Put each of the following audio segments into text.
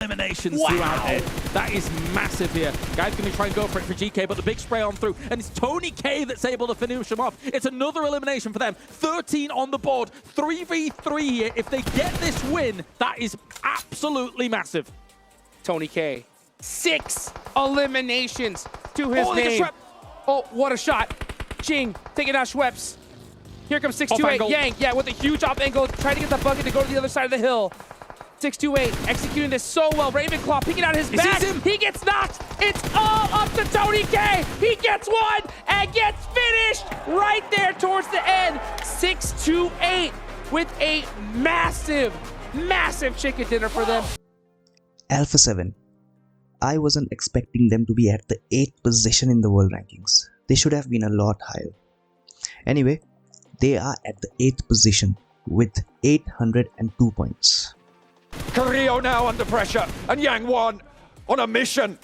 eliminations throughout it. That is massive here. Guys going to try and go for it for GK, but the big spray on through. And it's Tony K that's able to finish him off. It's another elimination for them. 13 on the board. 3v3 here. If they get this win, that is absolutely massive. Tony K. 6 eliminations to his name. Oh, what a shot. Jing taking out Schweppes. Here comes 628. Yang, yeah, with a huge off angle, trying to get the bucket to go to the other side of the hill. 628 executing this so well. Ravenclaw peeking out his back. He gets knocked. It's all up to Tony K. He gets one and gets finished right there towards the end. 628 with a massive, massive chicken dinner for them. Alpha7. I wasn't expecting them to be at the 8th position in the world rankings. They should have been a lot higher. Anyway, they are at the 8th position with 802 points. Carrillo now under pressure, and Yang Wan on a mission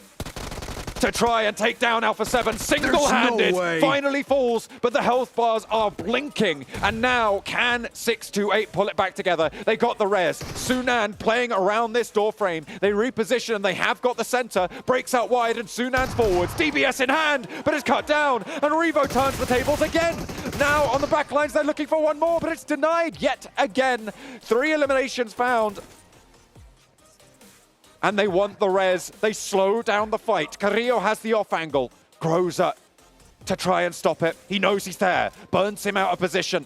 to try and take down Alpha7 single-handed. No finally falls, but the health bars are blinking. And now can 628 pull it back together? They got the res. Sunan playing around this door frame. They reposition and they have got the center. Breaks out wide and Sunan's forwards. DBS in hand, but it's cut down. And Revo turns the tables again. Now on the back lines, they're looking for one more, but it's denied yet again. 3 eliminations found. And they want the res. They slow down the fight. Carrillo has the off angle. Groza to try and stop it. He knows he's there. Burns him out of position.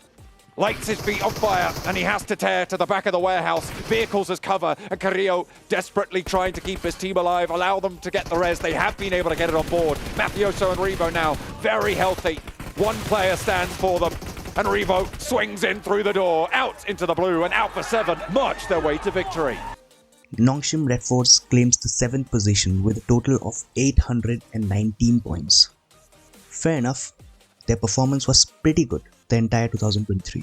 Lights his feet on fire, and he has to tear to the back of the warehouse. Vehicles as cover, and Carrillo desperately trying to keep his team alive, allow them to get the res. They have been able to get it on board. Mafioso and Revo now very healthy. One player stands for them, and Revo swings in through the door, out into the blue, and Alpha7 march their way to victory. Nongshim Red Force claims the 7th position with a total of 819 points. Fair enough, their performance was pretty good the entire 2023.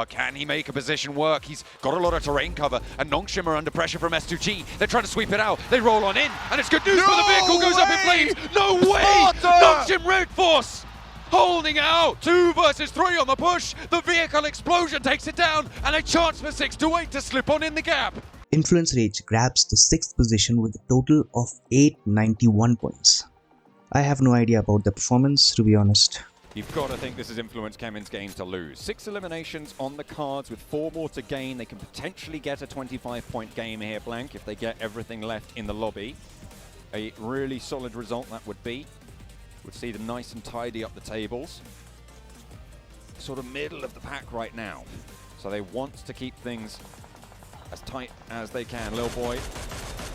Can he make a position work? He's got a lot of terrain cover, and Nongshim are under pressure from S2G. They're trying to sweep it out. They roll on in, and it's good news, but the vehicle goes up in flames. No way! Nongshim Red Force holding out. 2 versus 3 on the push. The vehicle explosion takes it down, and a chance for 628 to slip on in the gap. Influence Rage grabs the 6th position with a total of 891 points. I have no idea about the performance, to be honest. You've got to think this is Influence Kemen's game to lose. 6 eliminations on the cards with 4 more to gain. They can potentially get a 25-point game here, Blank, if they get everything left in the lobby. A really solid result that would be. Would see them nice and tidy up the tables. Sort of middle of the pack right now. So they want to keep things as tight as they can. Lil Boy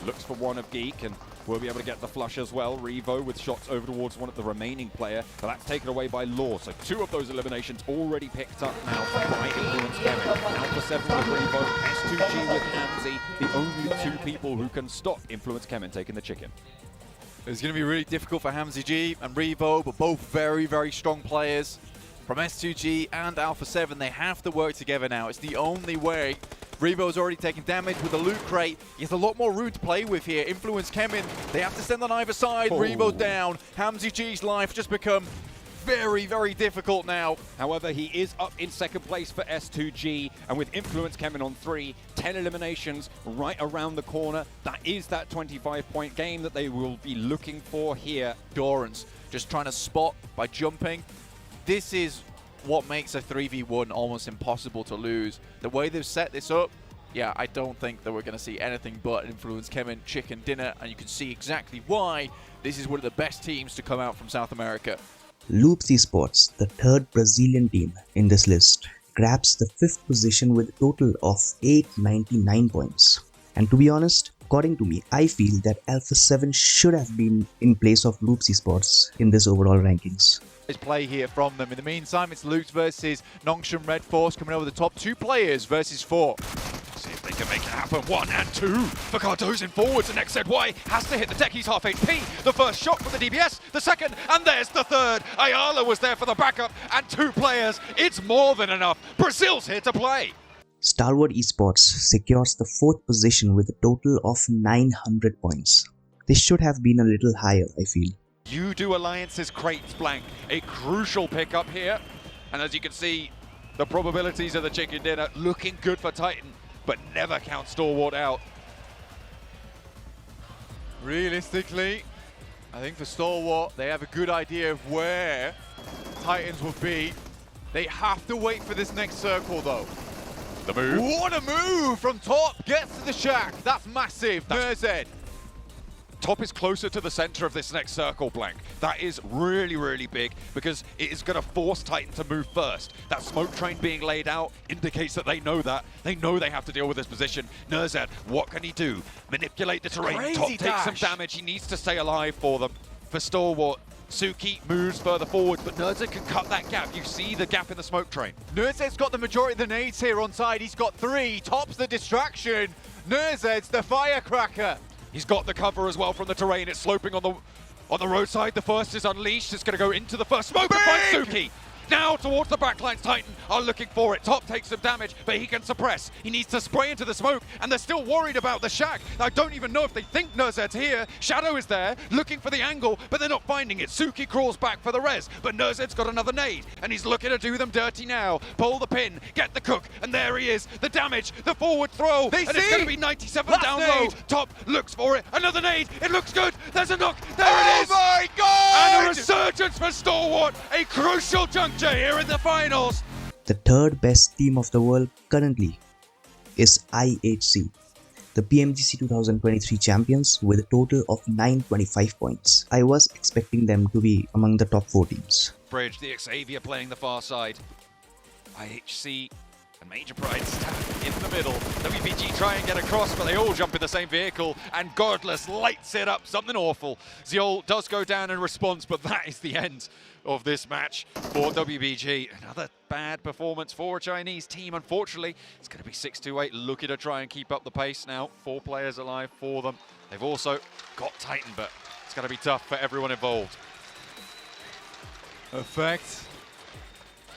looks for one of Geek and will be able to get the flush as well. Revo with shots over towards one of the remaining player, but that's taken away by Law. So 2 of those eliminations already picked up now by Influence Kemen. Alpha7 with Revo, S2G with Hamzy, the only 2 people who can stop Influence Kemen taking the chicken. It's going to be really difficult for Hamzy G and Revo, but both very, very strong players. From S2G and Alpha7, they have to work together now. It's the only way. Revo's already taken damage with the loot crate. He has a lot more room to play with here. Influence Kemen, they have to stand on either side. Revo's down. Hamzy G's life just become very, very difficult now. However, he is up in 2nd place for S2G, and with Influence Kemen on 3, 10 eliminations right around the corner. That is that 25-point game that they will be looking for here. Dorrance just trying to spot by jumping. This is what makes a 3v1 almost impossible to lose. The way they've set this up, yeah, I don't think that we're going to see anything but Influence Kemen chicken dinner, and you can see exactly why this is one of the best teams to come out from South America. Loopy Sports, the 3rd Brazilian team in this list, grabs the 5th position with a total of 899 points. And to be honest, according to me, I feel that Alpha7 should have been in place of Loopy Sports in this overall rankings. Play here from them. In the meantime, it's Luke versus Nongshim Red Force coming over the top. 2 players versus 4. See if they can make it happen. 1 and 2. Facardo's in forwards, and XZY has to hit the deck. He's half HP. The first shot for the DBS, the second, and there's the third. Ayala was there for the backup, and 2 players. It's more than enough. Brazil's here to play. Starwood Esports secures the 4th position with a total of 900 points. They should have been a little higher, I feel. You do Alliance's crates, Blank. A crucial pickup here. And as you can see, the probabilities of the chicken dinner looking good for Titan, but never count Starwood out. Realistically, I think for Starwood, they have a good idea of where Titans will be. They have to wait for this next circle, though. The move. What a move from top! Gets to the shack. That's massive. Nurzed. Top is closer to the center of this next circle, Blank. That is really, really big because it is going to force Titan to move first. That smoke train being laid out indicates that they know that. They know they have to deal with this position. Nurzed, what can he do? Manipulate the terrain. Crazy Top takes some damage. He needs to stay alive for them. For Starwood, Suki moves further forward, but Nurzed can cut that gap. You see the gap in the smoke train. Nurzed's got the majority of the nades here on side. He's got 3. Top's the distraction. Nurzed's the firecracker. He's got the cover as well from the terrain. It's sloping on the roadside. The first is unleashed. It's going to go into the first smoke and find Suki. Now towards the backlines, Titan are looking for it. Top takes some damage, but he can suppress. He needs to spray into the smoke, and they're still worried about the shack. I don't even know if they think Nurzed's here. Shadow is there, looking for the angle, but they're not finding it. Suki crawls back for the res, but Nurzed's got another nade, and he's looking to do them dirty now. Pull the pin, get the cook, and there he is. The damage, the forward throw, and it's going to be 97 down low. Top looks for it, another nade. It looks good. There's a knock. There it is. Oh my God! And a resurgence for Starwood. A crucial juncture here in the finals. The third best team of the world currently is IHC, the PMGC 2023 champions with a total of 925 points. I was expecting them to be among the top 4 teams. Bridge, the Xavier playing the far side. IHC and Major Pride stand in the middle. WBG try and get across, but they all jump in the same vehicle, and Godless lights it up, something awful. Zeol does go down in response, but that is the end of this match for WBG. Another bad performance for a Chinese team, unfortunately. It's going to be 6-8, looking to try and keep up the pace now. 4 players alive for them. They've also got Titan, but it's going to be tough for everyone involved. Effect.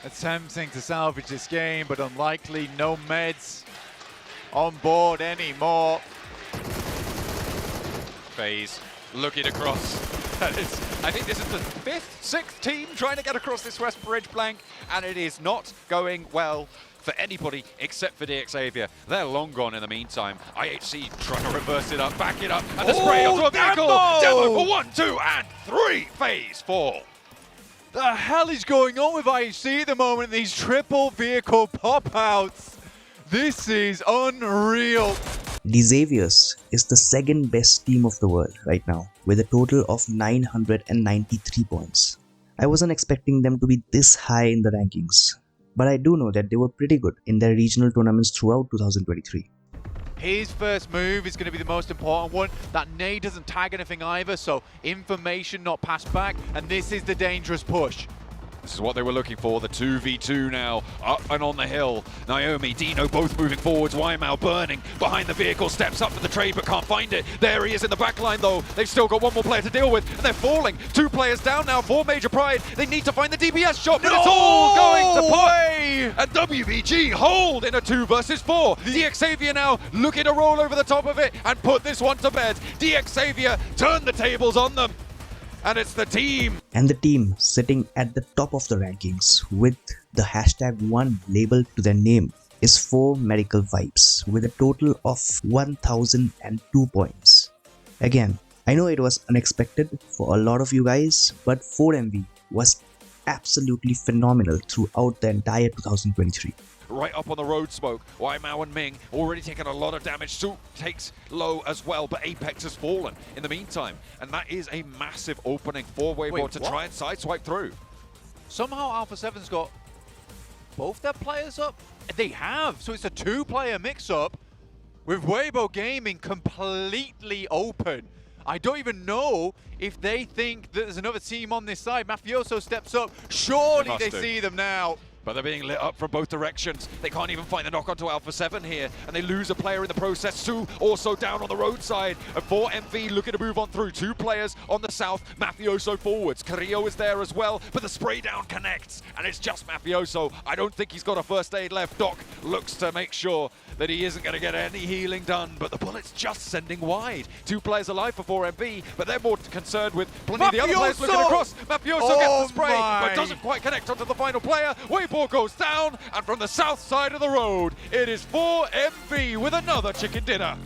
Attempting to salvage this game, but unlikely. No meds on board anymore. FaZe looking across. I think this is the 5th, 6th team trying to get across this West Bridge, Blank, and it is not going well for anybody except for the Xavier. They're long gone in the meantime. IHC trying to reverse it up, back it up, and the spray onto a vehicle. Demo for 1, 2, and 3. FaZe fall. The hell is going on with IHC at the moment? These triple vehicle pop-outs. This is unreal. The Davius is the second best team of the world right now with a total of 993 points. I wasn't expecting them to be this high in the rankings, but I do know that they were pretty good in their regional tournaments throughout 2023. His first move is going to be the most important one. That nade doesn't tag anything either, so information not passed back, and this is the dangerous push. This is what they were looking for, the 2v2 now, up and on the hill. Naomi, Dino both moving forwards, Wymau burning behind the vehicle, steps up for the trade but can't find it. There he is in the back line though. They've still got one more player to deal with, and they're falling. 2 players down now for Major Pride. They need to find the DBS shot, but it's all going to pot. And WBG hold in a 2 versus 4. The Xavier now looking to roll over the top of it and put this one to bed. The Xavier turn the tables on them. And it's the team. And the team sitting at the top of the rankings with the #1 labeled to their name is 4 Medical Vibes with a total of 1002 points. Again, I know it was unexpected for a lot of you guys, but 4MV was absolutely phenomenal throughout the entire 2023. Right up on the road smoke. Wymau and Ming already taking a lot of damage. Su takes low as well, but Apex has fallen in the meantime. And that is a massive opening 4-way board to try and sideswipe through. Somehow Alpha7's got both their players up? They have, so it's a 2-player mix-up with Weibo Gaming completely open. I don't even know if they think that there's another team on this side. Mafioso steps up. Surely they see them now. But they're being lit up from both directions. They can't even find the knock onto Alpha7 here, and they lose a player in the process. Su also down on the roadside. And 4MV looking to move on through. 2 players on the south. Mafioso forwards. Carrillo is there as well, but the spray down connects, and it's just Mafioso. I don't think he's got a first aid left. Doc looks to make sure that he isn't going to get any healing done, but the bullet's just sending wide. 2 players alive for 4MV, but they're more concerned with plenty of the other players looking across. Mafioso gets the spray, but doesn't quite connect onto the final player. Weibo goes down, and from the south side of the road, it is 4MV with another chicken dinner.